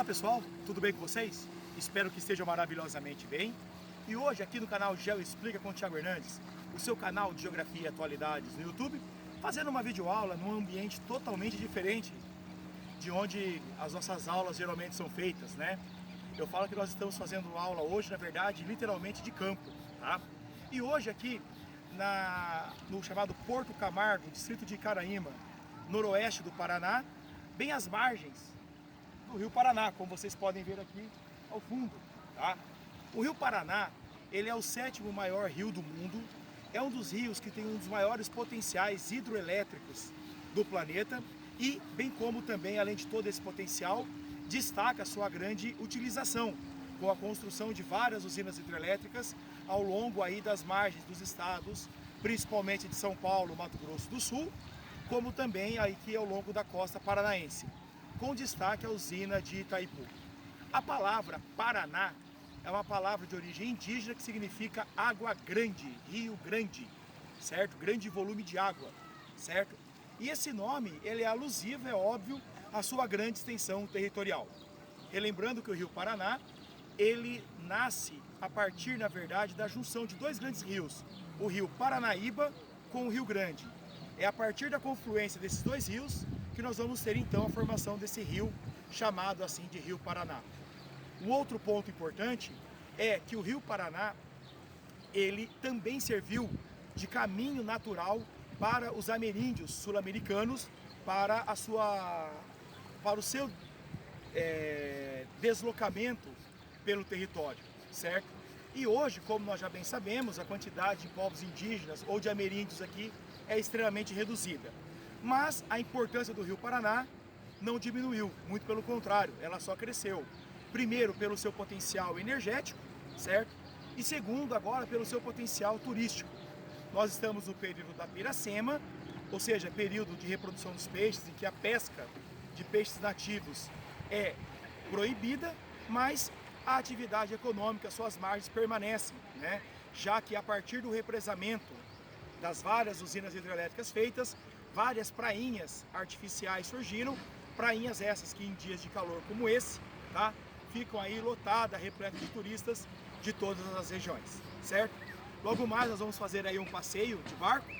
Olá pessoal, tudo bem com vocês? Espero que estejam maravilhosamente bem. E hoje aqui no canal Geo Explica com o Thiago Hernandes, o seu canal de Geografia e Atualidades no YouTube, fazendo uma videoaula num ambiente totalmente diferente de onde as nossas aulas geralmente são feitas, né? Eu falo que nós estamos fazendo aula hoje, na verdade, literalmente de campo, tá? E hoje aqui no chamado Porto Camargo, distrito de Icaraíma, noroeste do Paraná, bem às margens do Rio Paraná, como vocês podem ver aqui ao fundo, tá? O Rio Paraná, ele é o 7º maior rio do mundo, é um dos rios que tem um dos maiores potenciais hidroelétricos do planeta e, bem como também, além de todo esse potencial, destaca a sua grande utilização, com a construção de várias usinas hidrelétricas ao longo aí das margens dos estados, principalmente de São Paulo, Mato Grosso do Sul, como também aqui ao longo da costa paranaense, com destaque a usina de Itaipu. A palavra Paraná é uma palavra de origem indígena que significa água grande, rio grande, certo? Grande volume de água, certo? E esse nome, ele é alusivo, é óbvio, à sua grande extensão territorial. Relembrando que o Rio Paraná, ele nasce a partir, na verdade, da junção de dois grandes rios, o Rio Paranaíba com o Rio Grande. É a partir da confluência desses dois rios que nós vamos ter então a formação desse rio, chamado assim de Rio Paraná. Um outro ponto importante é que o Rio Paraná, ele também serviu de caminho natural para os ameríndios sul-americanos para o seu deslocamento pelo território, certo? E hoje, como nós já bem sabemos, a quantidade de povos indígenas ou de ameríndios aqui é extremamente reduzida. Mas a importância do Rio Paraná não diminuiu, muito pelo contrário, ela só cresceu. Primeiro, pelo seu potencial energético, certo? E segundo, agora, pelo seu potencial turístico. Nós estamos no período da piracema, ou seja, período de reprodução dos peixes, em que a pesca de peixes nativos é proibida, mas a atividade econômica, suas margens permanecem, né? Já que a partir do represamento das várias usinas hidrelétricas feitas, várias prainhas artificiais surgiram, prainhas essas que em dias de calor como esse, tá? Ficam aí lotadas, repletas de turistas de todas as regiões, certo? Logo mais nós vamos fazer aí um passeio de barco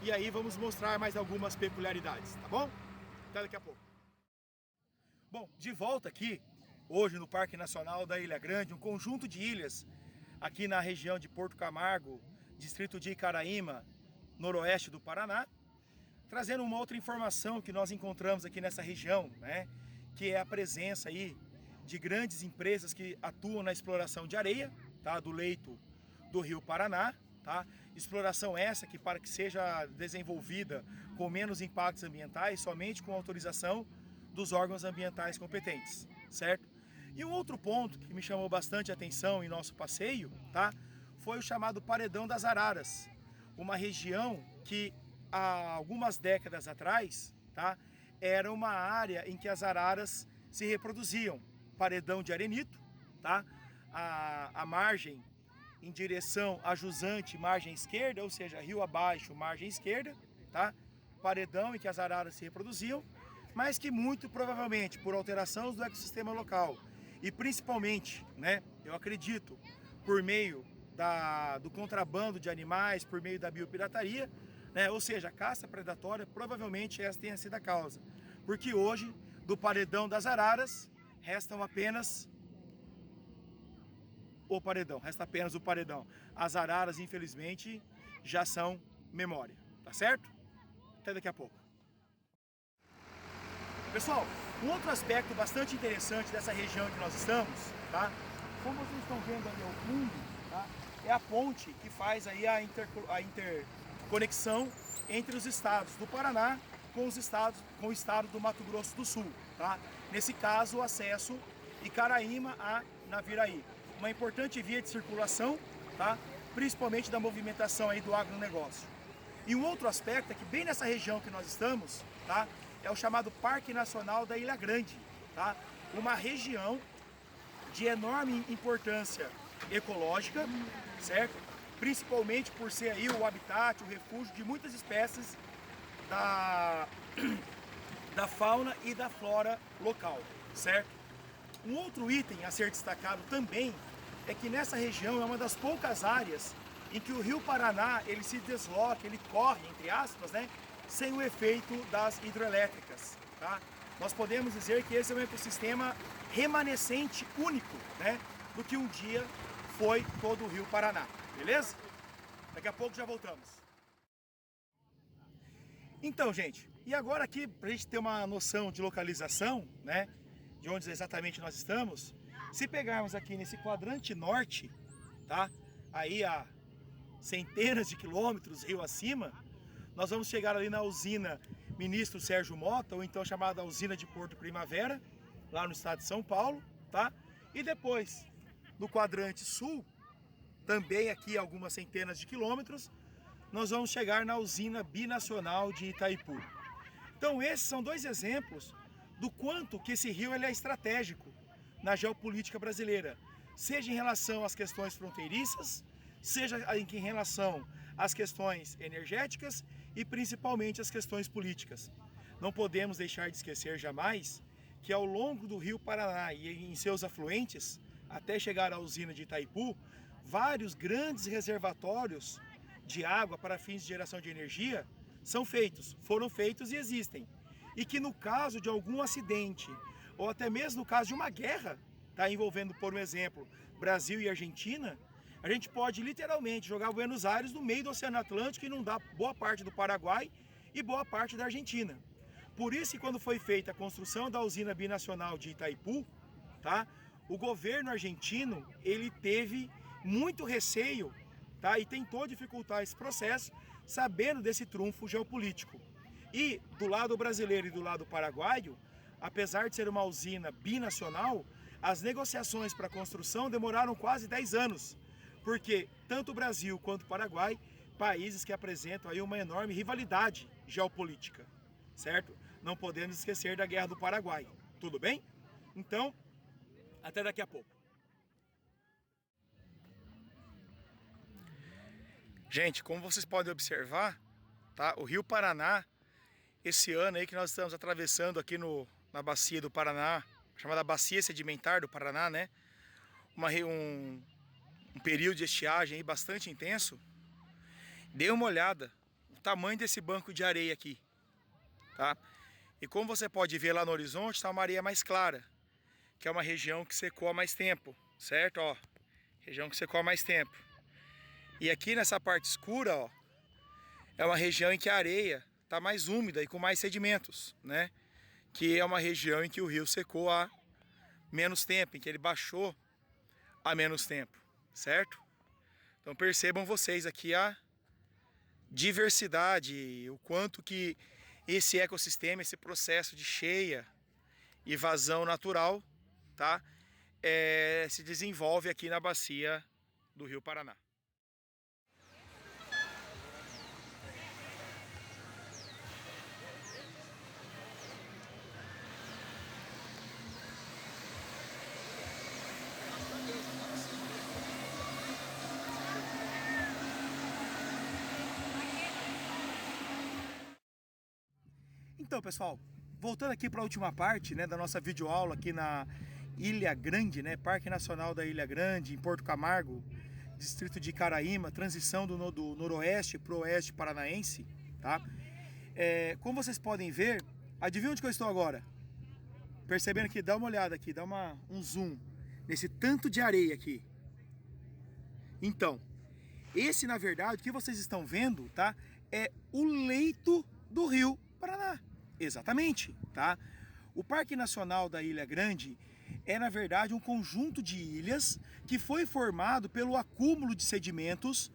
e aí vamos mostrar mais algumas peculiaridades, tá bom? Até daqui a pouco. Bom, de volta aqui, hoje no Parque Nacional da Ilha Grande, um conjunto de ilhas aqui na região de Porto Camargo, distrito de Icaraíma, noroeste do Paraná, trazendo uma outra informação que nós encontramos aqui nessa região, né, que é a presença aí de grandes empresas que atuam na exploração de areia, tá, do leito do Rio Paraná, tá? Exploração essa que, para que seja desenvolvida com menos impactos ambientais, somente com autorização dos órgãos ambientais competentes, certo? E um outro ponto que me chamou bastante atenção em nosso passeio, tá, foi o chamado Paredão das Araras, uma região que há algumas décadas atrás, tá, era uma área em que as araras se reproduziam. Paredão de arenito, tá? A margem em direção a jusante, margem esquerda, ou seja, rio abaixo, margem esquerda, tá? Paredão em que as araras se reproduziam, mas que muito provavelmente por alterações do ecossistema local e principalmente, né, eu acredito, por meio do contrabando de animais, por meio da biopirataria, né, ou seja, a caça predatória, provavelmente essa tenha sido a causa. Porque hoje, do paredão das araras, restam apenas o paredão, resta apenas o paredão. As araras, infelizmente, já são memória, tá certo? Até daqui a pouco. Pessoal, um outro aspecto bastante interessante dessa região que nós estamos, tá? Como vocês estão vendo ali ao fundo, tá? É a ponte que faz aí a interconexão entre os estados do Paraná com o estado do Mato Grosso do Sul, tá? Nesse caso, o acesso Icaraíma a Naviraí, uma importante via de circulação, tá? Principalmente da movimentação aí do agronegócio. E um outro aspecto é que bem nessa região que nós estamos, tá? É o chamado Parque Nacional da Ilha Grande, tá? Uma região de enorme importância ecológica, certo? Principalmente por ser aí o habitat, o refúgio de muitas espécies da fauna e da flora local, certo? Um outro item a ser destacado também é que nessa região é uma das poucas áreas em que o Rio Paraná ele se desloca, ele corre, entre aspas, né, sem o efeito das hidrelétricas, tá? Nós podemos dizer que esse é um ecossistema remanescente único, né, do que um dia foi todo o Rio Paraná, beleza? Daqui a pouco já voltamos. Então, gente, e agora aqui, para a gente ter uma noção de localização, né, de onde exatamente nós estamos, se pegarmos aqui nesse quadrante norte, tá, aí a centenas de quilômetros rio acima, nós vamos chegar ali na usina Ministro Sérgio Mota, ou então chamada usina de Porto Primavera, lá no estado de São Paulo, tá? E depois, no quadrante sul, também aqui algumas centenas de quilômetros, nós vamos chegar na usina binacional de Itaipu. Então esses são dois exemplos do quanto que esse rio ele é estratégico na geopolítica brasileira, seja em relação às questões fronteiriças, seja em relação às questões energéticas e principalmente às questões políticas. Não podemos deixar de esquecer jamais que ao longo do Rio Paraná e em seus afluentes, até chegar à usina de Itaipu, vários grandes reservatórios de água para fins de geração de energia foram feitos e existem. E que no caso de algum acidente, ou até mesmo no caso de uma guerra, tá, envolvendo, por um exemplo, Brasil e Argentina, a gente pode literalmente jogar Buenos Aires no meio do Oceano Atlântico e inundar boa parte do Paraguai e boa parte da Argentina. Por isso que quando foi feita a construção da usina binacional de Itaipu, tá, o governo argentino ele teve muito receio, tá, e tentou dificultar esse processo, sabendo desse trunfo geopolítico. E do lado brasileiro e do lado paraguaio, apesar de ser uma usina binacional, as negociações para a construção demoraram quase 10 anos, porque tanto o Brasil quanto o Paraguai, países que apresentam aí uma enorme rivalidade geopolítica, certo? Não podemos esquecer da Guerra do Paraguai, tudo bem? Então, até daqui a pouco. Gente, como vocês podem observar, tá? O Rio Paraná, esse ano aí que nós estamos atravessando aqui na bacia do Paraná, chamada Bacia Sedimentar do Paraná, né? Um período de estiagem aí bastante intenso. Dê uma olhada o tamanho desse banco de areia aqui, tá? E como você pode ver lá no horizonte, está uma areia mais clara, que é uma região que secou há mais tempo, certo? Ó, região que secou há mais tempo. E aqui nessa parte escura, ó, é uma região em que a areia está mais úmida e com mais sedimentos, né? Que é uma região em que o rio secou há menos tempo, em que ele baixou há menos tempo, certo? Então percebam vocês aqui a diversidade, o quanto que esse ecossistema, esse processo de cheia e vazão natural, tá, se desenvolve aqui na bacia do Rio Paraná. Então, pessoal, voltando aqui para a última parte, né, da nossa videoaula aqui na Ilha Grande, né, Parque Nacional da Ilha Grande, em Porto Camargo, distrito de Caraíma, transição do noroeste para o oeste paranaense, tá? Como vocês podem ver, adivinha onde que eu estou agora? Percebendo que dá uma olhada aqui, dá um zoom nesse tanto de areia aqui. Então, esse na verdade, o que vocês estão vendo, tá? É o leito do Rio Paraná. Exatamente, tá? O Parque Nacional da Ilha Grande é na verdade um conjunto de ilhas que foi formado pelo acúmulo de sedimentos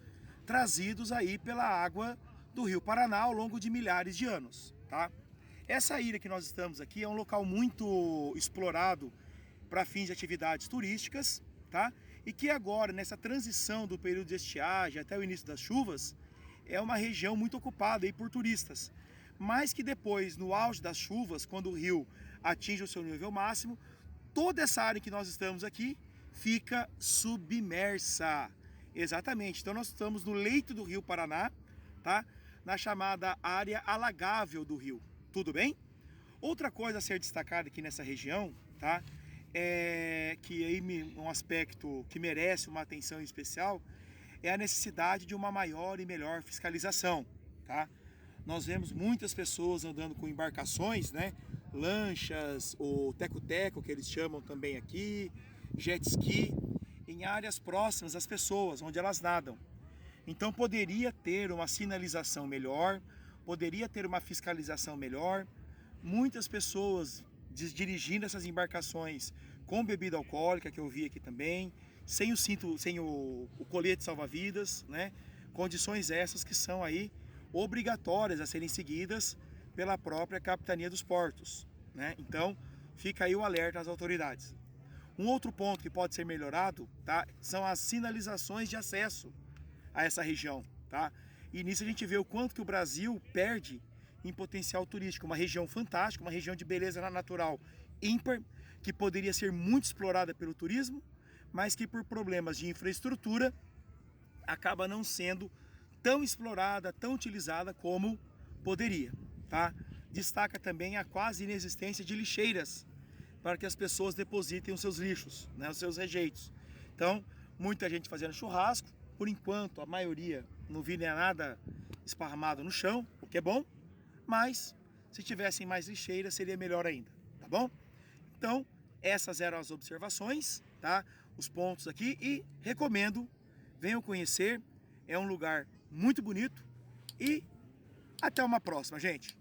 trazidos aí pela água do Rio Paraná ao longo de milhares de anos, tá? Essa ilha que nós estamos aqui é um local muito explorado para fins de atividades turísticas, tá? E que agora, nessa transição do período de estiagem até o início das chuvas, é uma região muito ocupada aí por turistas. Mas que depois, no auge das chuvas, quando o rio atinge o seu nível máximo, toda essa área que nós estamos aqui fica submersa. Exatamente, então nós estamos no leito do Rio Paraná, tá? Na chamada área alagável do rio, tudo bem? Outra coisa a ser destacada aqui nessa região, tá? que aí um aspecto que merece uma atenção especial é a necessidade de uma maior e melhor fiscalização, tá? Nós vemos muitas pessoas andando com embarcações, né? Lanchas, ou teco-teco, que eles chamam também aqui, jet ski, em áreas próximas às pessoas, onde elas nadam. Então poderia ter uma sinalização melhor, poderia ter uma fiscalização melhor. Muitas pessoas dirigindo essas embarcações com bebida alcoólica, que eu vi aqui também, sem o cinto, sem o colete salva-vidas, né? Condições essas que são aí obrigatórias a serem seguidas pela própria Capitania dos Portos, né? Então fica aí o alerta às autoridades. Um outro ponto que pode ser melhorado, tá, são as sinalizações de acesso a essa região, tá? E nisso a gente vê o quanto que o Brasil perde em potencial turístico, uma região fantástica, uma região de beleza natural ímpar, que poderia ser muito explorada pelo turismo, mas que por problemas de infraestrutura acaba não sendo tão explorada, tão utilizada como poderia, tá? Destaca também a quase inexistência de lixeiras para que as pessoas depositem os seus lixos, né, os seus rejeitos. Então, muita gente fazendo churrasco, por enquanto a maioria não vi nada esparramado no chão, o que é bom, mas se tivessem mais lixeiras seria melhor ainda, tá bom? Então, essas eram as observações, tá? Os pontos aqui, e recomendo, venham conhecer, é um lugar muito bonito, e até uma próxima, gente.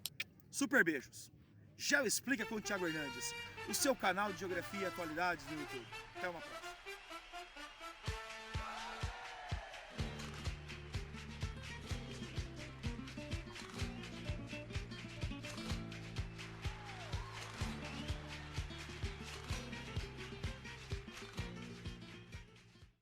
Super beijos. Geo Explica com o Thiago Hernandes, o seu canal de geografia e atualidades no YouTube. Até uma próxima.